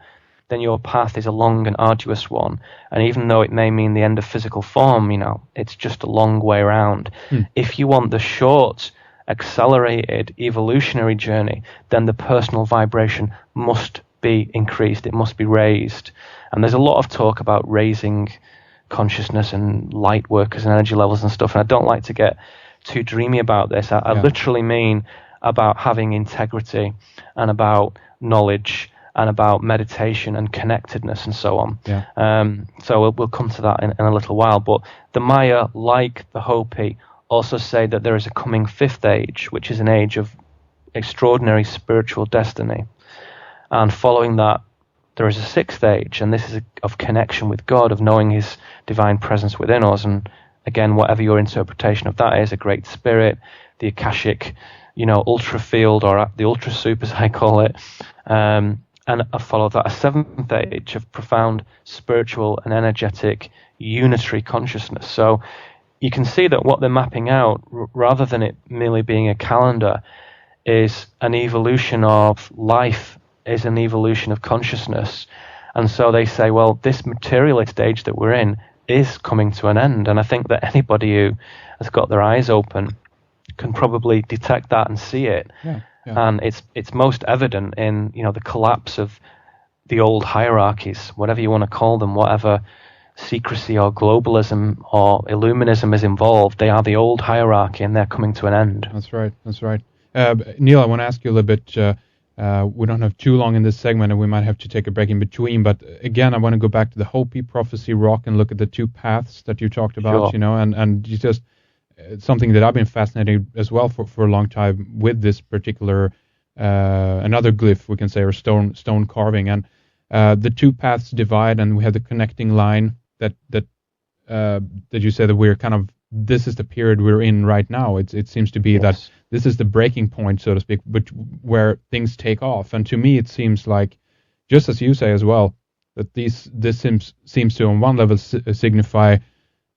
then your path is a long and arduous one. And even though it may mean the end of physical form, it's just a long way around. If you want the short, accelerated evolutionary journey, then the personal vibration must be increased. It must be raised. And there's a lot of talk about raising consciousness and light workers and energy levels and stuff. And I don't like to get too dreamy about this. I literally mean about having integrity and about knowledge and about meditation and connectedness and so on. So we'll come to that in a little while. But the Maya, like the Hopi, also say that there is a coming fifth age, which is an age of extraordinary spiritual destiny. And following that, there is a sixth age, and this is of connection with God, of knowing his divine presence within us. And again, whatever your interpretation of that is, a great spirit, the Akashic, ultra field, or the ultra soup, as I call it. And I follow that, a seventh age of profound spiritual and energetic unitary consciousness. So you can see that what they're mapping out, rather than it merely being a calendar, is an evolution of life, is an evolution of consciousness. And so they say, well, this materialist age that we're in is coming to an end. And I think that anybody who has got their eyes open can probably detect that and see it. Yeah. And it's most evident in the collapse of the old hierarchies, whatever you want to call them, whatever secrecy or globalism or illuminism is involved. They are the old hierarchy, and they're coming to an end. That's right. Neil, I want to ask you a little bit. We don't have too long in this segment, and we might have to take a break in between. But again, I want to go back to the Hopi Prophecy Rock and look at the two paths that you talked about. Sure. And you just something that I've been fascinated as well for a long time with this particular another glyph, we can say, or stone carving, and the two paths divide, and we have the connecting line that you said that we're kind of, this is the period we're in right now. It seems to be that this is the breaking point, so to speak, but where things take off. And to me, it seems like, just as you say as well, that this seems to on one level signify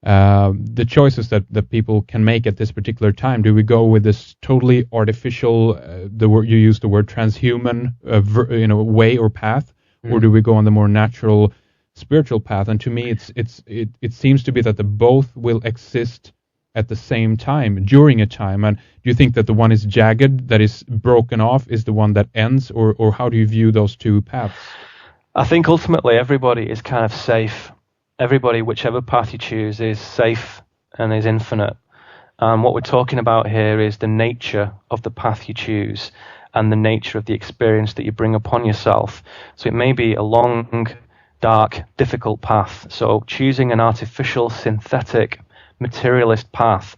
the choices that people can make at this particular time. Do we go with this totally artificial, you use the word transhuman, way or path, or do we go on the more natural spiritual path? And to me, it seems to be that the both will exist at the same time during a time. And do you think that the one is jagged, that is broken off, is the one that ends, or how do you view those two paths? I think ultimately everybody is kind of safe. Everybody, whichever path you choose, is safe and is infinite. What we're talking about here is the nature of the path you choose and the nature of the experience that you bring upon yourself. So it may be a long, dark, difficult path. So choosing an artificial, synthetic, materialist path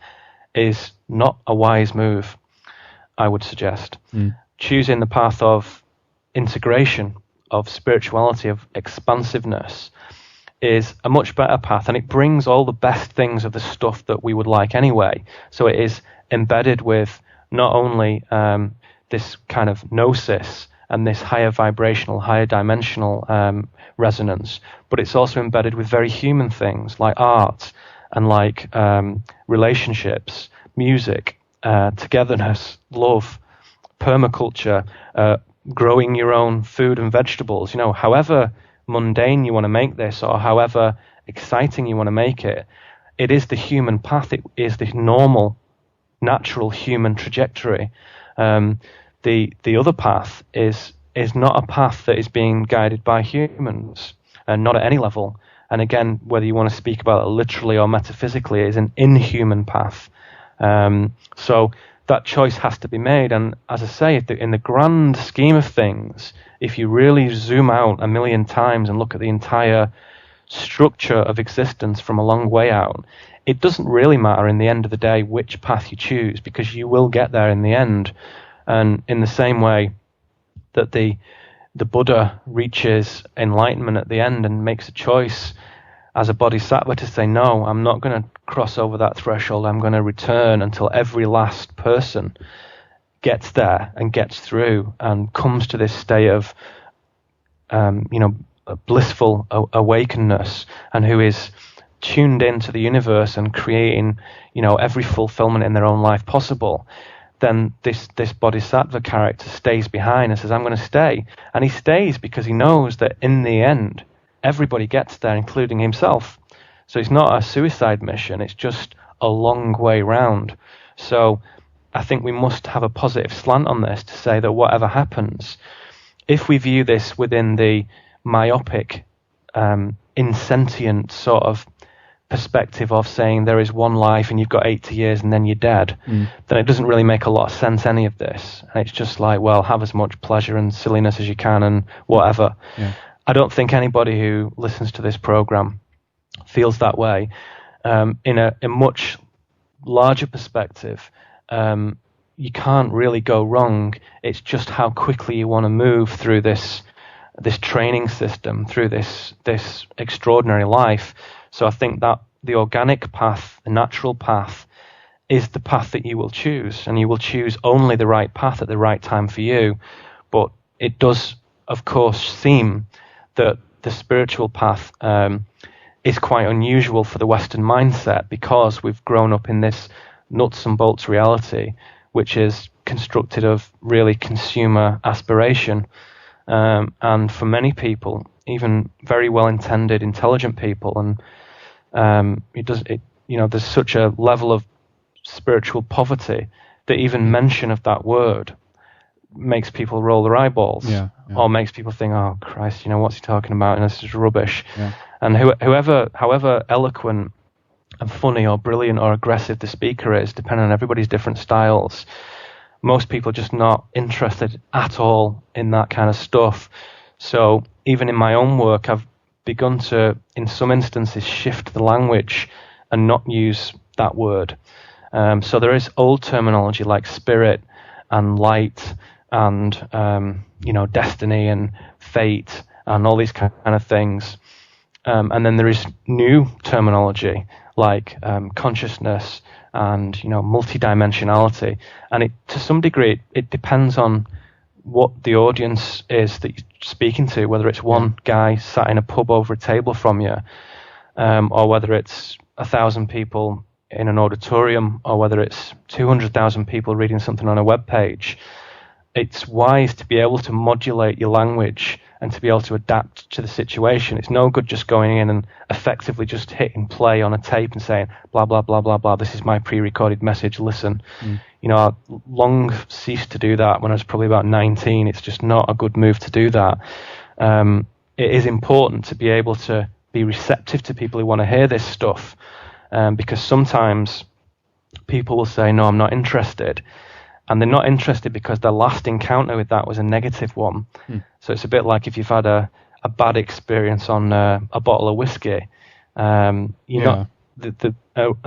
is not a wise move, I would suggest. Choosing the path of integration, of spirituality, of expansiveness, is a much better path, and it brings all the best things of the stuff that we would like anyway. So it is embedded with not only this kind of gnosis and this higher vibrational, higher dimensional resonance, but it's also embedded with very human things like art and like relationships, music, togetherness, love, permaculture, growing your own food and vegetables. However mundane you want to make this, or however exciting you want to make it, it is the human path. It is the normal, natural human trajectory. The other path is not a path that is being guided by humans, and not at any level. And again, whether you want to speak about it literally or metaphysically, it is an inhuman path. So that choice has to be made. And as I say, in the grand scheme of things, if you really zoom out a million times and look at the entire structure of existence from a long way out, it doesn't really matter in the end of the day which path you choose, because you will get there in the end. And in the same way that the Buddha reaches enlightenment at the end and makes a choice as a bodhisattva to say, no, I'm not going to cross over that threshold. I'm going to return until every last person gets there and gets through and comes to this state of, blissful awakeness, and who is tuned into the universe and creating, every fulfillment in their own life possible. Then this bodhisattva character stays behind and says, I'm going to stay. And he stays because he knows that in the end, everybody gets there, including himself. So it's not a suicide mission. It's just a long way round. So I think we must have a positive slant on this to say that whatever happens, if we view this within the myopic, insentient sort of perspective of saying there is one life and you've got 80 years and then you're dead, then it doesn't really make a lot of sense, any of this. And it's just like, well, have as much pleasure and silliness as you can and whatever. Yeah. I don't think anybody who listens to this program feels that way. In a much larger perspective, you can't really go wrong. It's just how quickly you want to move through this training system, through this extraordinary life. So I think that the organic path, the natural path, is the path that you will choose, and you will choose only the right path at the right time for you. But it does, of course, seem that the spiritual path is quite unusual for the Western mindset, because we've grown up in this nuts and bolts reality, which is constructed of really consumer aspiration. And for many people, even very well-intended, intelligent people, and there's such a level of spiritual poverty that even mention of that word makes people roll their eyeballs, or makes people think, oh Christ, what's he talking about? And this is rubbish. Yeah. And however eloquent and funny or brilliant or aggressive the speaker is, depending on everybody's different styles, most people are just not interested at all in that kind of stuff. So even in my own work, I've begun to, in some instances, shift the language and not use that word. So there is old terminology like spirit and light and destiny and fate and all these kind of things. And then there is new terminology like consciousness and multidimensionality. And it, to some degree, it depends on what the audience is that you're speaking to, whether it's one guy sat in a pub over a table from you, or whether it's 1,000 people in an auditorium, or whether it's 200,000 people reading something on a web page. It's wise to be able to modulate your language and to be able to adapt to the situation. It's no good just going in and effectively just hitting play on a tape and saying, blah, blah, blah, blah, blah, this is my pre-recorded message, listen. I long ceased to do that when I was probably about 19. It's just not a good move to do that. It is important to be able to be receptive to people who want to hear this stuff, because sometimes people will say, no, I'm not interested. And they're not interested because their last encounter with that was a negative one. So it's a bit like if you've had a bad experience on a bottle of whiskey. The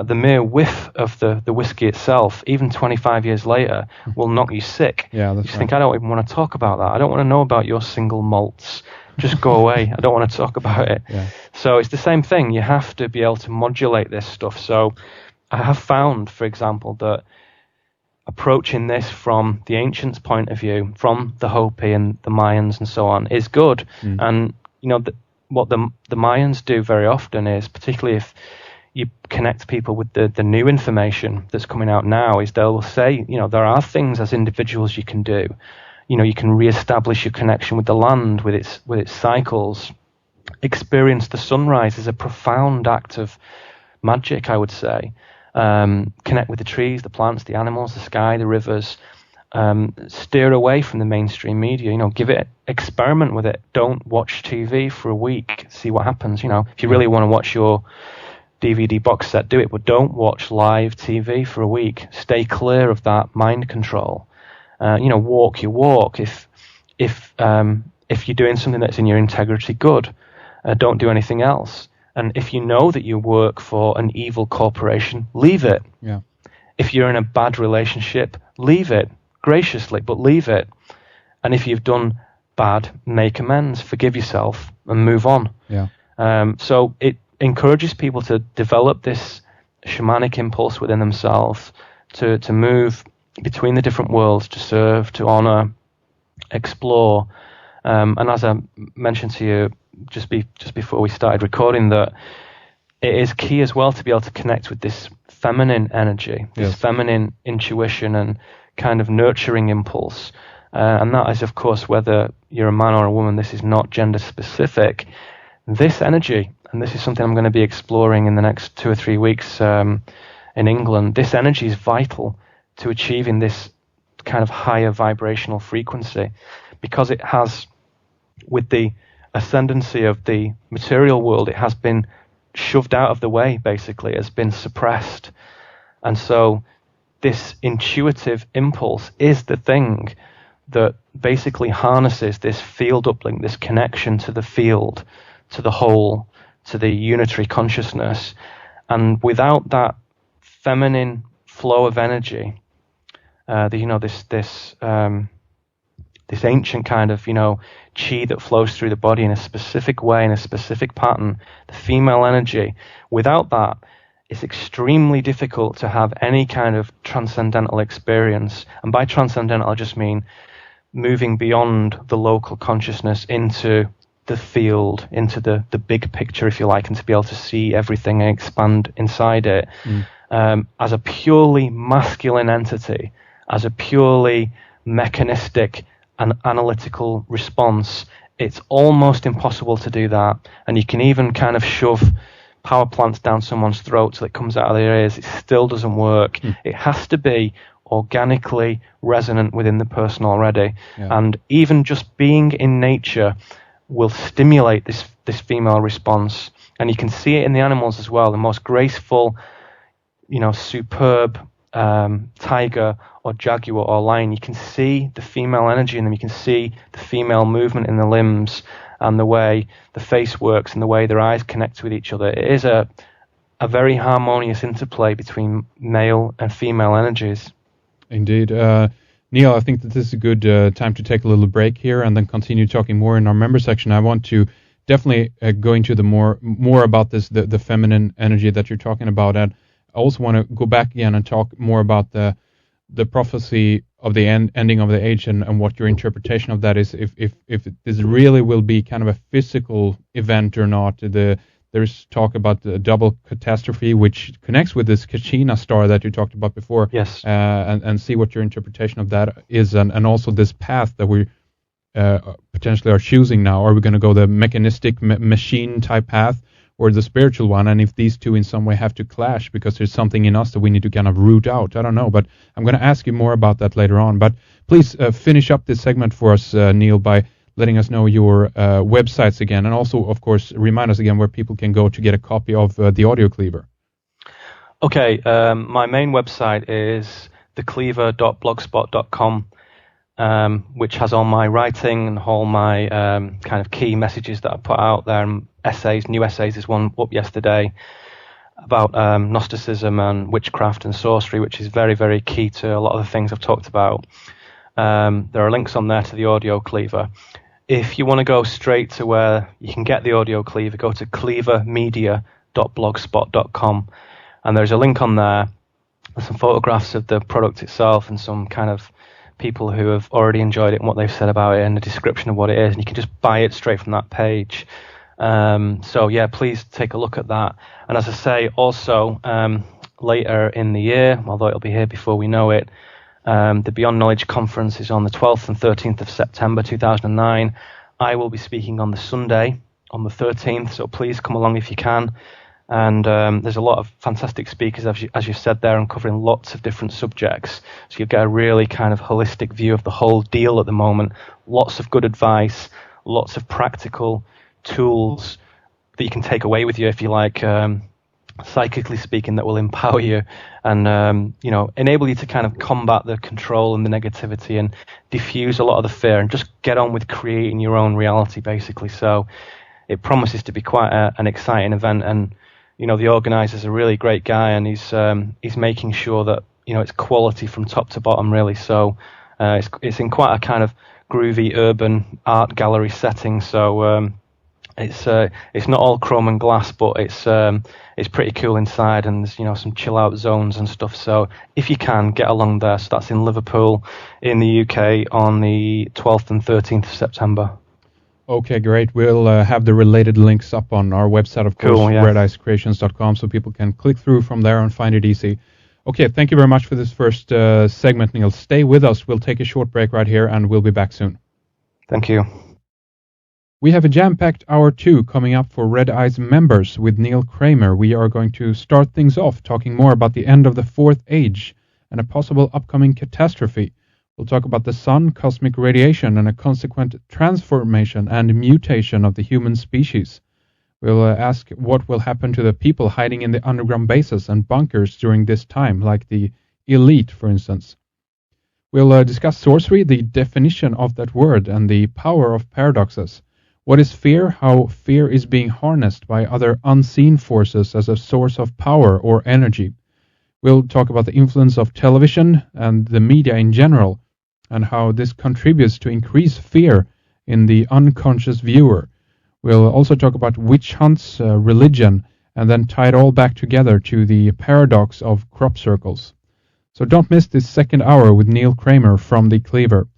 mere whiff of the whiskey itself, even 25 years later, will knock you sick. Yeah, that's you think, I don't even want to talk about that. I don't want to know about your single malts. Just go away. I don't want to talk about it. Yeah. So it's the same thing. You have to be able to modulate this stuff. So I have found, for example, that approaching this from the ancients' point of view, from the Hopi and the Mayans and so on, is good. And what the Mayans do very often is, particularly if you connect people with the new information that's coming out now, is they'll say, there are things as individuals you can do. You can reestablish your connection with the land, with its cycles. Experience the sunrise is a profound act of magic, I would say. Connect with the trees, the plants, the animals, the sky, the rivers. Steer away from the mainstream media. Experiment with it. Don't watch TV for a week. See what happens. If you really want to watch your DVD box set, do it, but don't watch live TV for a week. Stay clear of that mind control. Walk your walk. If you're doing something that's in your integrity, good. Don't do anything else. And if you know that you work for an evil corporation, leave it. Yeah. If you're in a bad relationship, leave it graciously, but leave it. And if you've done bad, make amends, forgive yourself, and move on. Yeah. So it encourages people to develop this shamanic impulse within themselves, to move between the different worlds, to serve, to honor, explore. And as I mentioned to you just before we started recording, that it is key as well to be able to connect with this feminine energy, this feminine intuition and kind of nurturing impulse. And that is, of course, whether you're a man or a woman, this is not gender specific. This energy, and this is something I'm going to be exploring in the next 2 or 3 weeks in England, this energy is vital to achieving this kind of higher vibrational frequency, because it has, with the ascendancy of the material world, it has been shoved out of the way, basically, has been suppressed. And so this intuitive impulse is the thing that basically harnesses this field uplink, this connection to the field, to the whole, to the unitary consciousness. And without that feminine flow of energy, this ancient kind of, chi that flows through the body in a specific way, in a specific pattern, the female energy. Without that, it's extremely difficult to have any kind of transcendental experience. And by transcendental, I just mean moving beyond the local consciousness into the field, into the big picture, if you like, and to be able to see everything and expand inside it. As a purely masculine entity, as a purely mechanistic and analytical response, it's almost impossible to do that. And you can even kind of shove power plants down someone's throat till it comes out of their ears. It still doesn't work. It has to be organically resonant within the person already. And even just being in nature will stimulate this female response. And you can see it in the animals as well. The most graceful, superb tiger or jaguar or lion, you can see the female energy in them. You can see the female movement in the limbs and the way the face works and the way their eyes connect with each other. It is a very harmonious interplay between male and female energies. Indeed. Neil, I think that this is a good time to take a little break here and then continue talking more in our member section. I want to definitely go into the more about this, the feminine energy that you're talking about. And I also want to go back again and talk more about the prophecy of the ending of the age and what your interpretation of that is. If this really will be kind of a physical event or not. There's talk about the double catastrophe, which connects with this Kachina star that you talked about before. Yes. And see what your interpretation of that is, and also this path that we potentially are choosing now. Are we going to go the mechanistic machine type path or the spiritual one? And if these two in some way have to clash because there's something in us that we need to kind of root out. I don't know, but I'm going to ask you more about that later on. But please finish up this segment for us, Neil, by letting us know your websites again, and also, of course, remind us again where people can go to get a copy of the audio cleaver. Okay, my main website is thecleaver.blogspot.com, which has all my writing and all my kind of key messages that I put out there, and essays, new essays. There's one up yesterday about Gnosticism and witchcraft and sorcery, which is very, very key to a lot of the things I've talked about. There are links on there to the audio cleaver. If you want to go straight to where you can get the audio cleaver, go to cleavermedia.blogspot.com, and there's a link on there with some photographs of the product itself and some kind of people who have already enjoyed it and what they've said about it and a description of what it is, and you can just buy it straight from that page. So yeah, please take a look at that. And as I say, also later in the year, although it'll be here before we know it, the Beyond Knowledge Conference is on the 12th and 13th of September 2009. I will be speaking on the Sunday, on the 13th, so please come along if you can. And there's a lot of fantastic speakers, as you said there, and covering lots of different subjects. So you get a really kind of holistic view of the whole deal at the moment. Lots of good advice, lots of practical tools that you can take away with you, if you like, psychically speaking, that will empower you and enable you to kind of combat the control and the negativity and diffuse a lot of the fear and just get on with creating your own reality, basically. So it promises to be quite an exciting event, and the organizer's a really great guy, and he's making sure that it's quality from top to bottom, really. So it's in quite a kind of groovy urban art gallery setting, so it's not all chrome and glass, but it's pretty cool inside, and there's some chill out zones and stuff. So if you can, get along there. So that's in Liverpool in the UK on the 12th and 13th of September. Okay, great. We'll have the related links up on our website, of course, cool, yeah. redicecreations.com, so people can click through from there and find it easy. Okay, thank you very much for this first segment, Neil. Stay with us. We'll take a short break right here, and we'll be back soon. Thank you. We have a jam-packed hour 2 coming up for Red Eyes members with Neil Kramer. We are going to start things off talking more about the end of the Fourth Age and a possible upcoming catastrophe. We'll talk about the sun, cosmic radiation, and a consequent transformation and mutation of the human species. We'll ask what will happen to the people hiding in the underground bases and bunkers during this time, like the elite, for instance. We'll discuss sorcery, the definition of that word, and the power of paradoxes. What is fear? How fear is being harnessed by other unseen forces as a source of power or energy. We'll talk about the influence of television and the media in general, and how this contributes to increase fear in the unconscious viewer. We'll also talk about witch hunts, religion, and then tie it all back together to the paradox of crop circles. So don't miss this second hour with Neil Kramer from the Cleaver.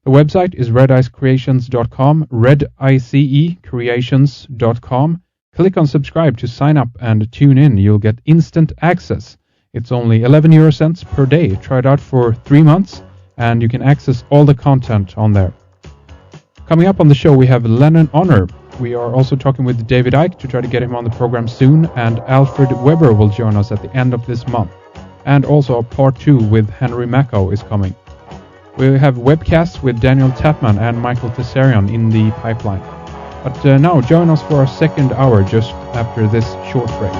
The website is redicecreations.com, redicecreations.com. Click on subscribe to sign up and tune in. You'll get instant access. It's only 11 euro cents per day. Try it out for 3 months, and you can access all the content on there. Coming up on the show, we have Lennon Honor. We are also talking with David Icke to try to get him on the program soon, and Alfred Weber will join us at the end of this month. And also a part 2 with Henry Macko is coming. We have webcasts with Daniel Tapman and Michael Tessarion in the pipeline. But now join us for our second hour just after this short break.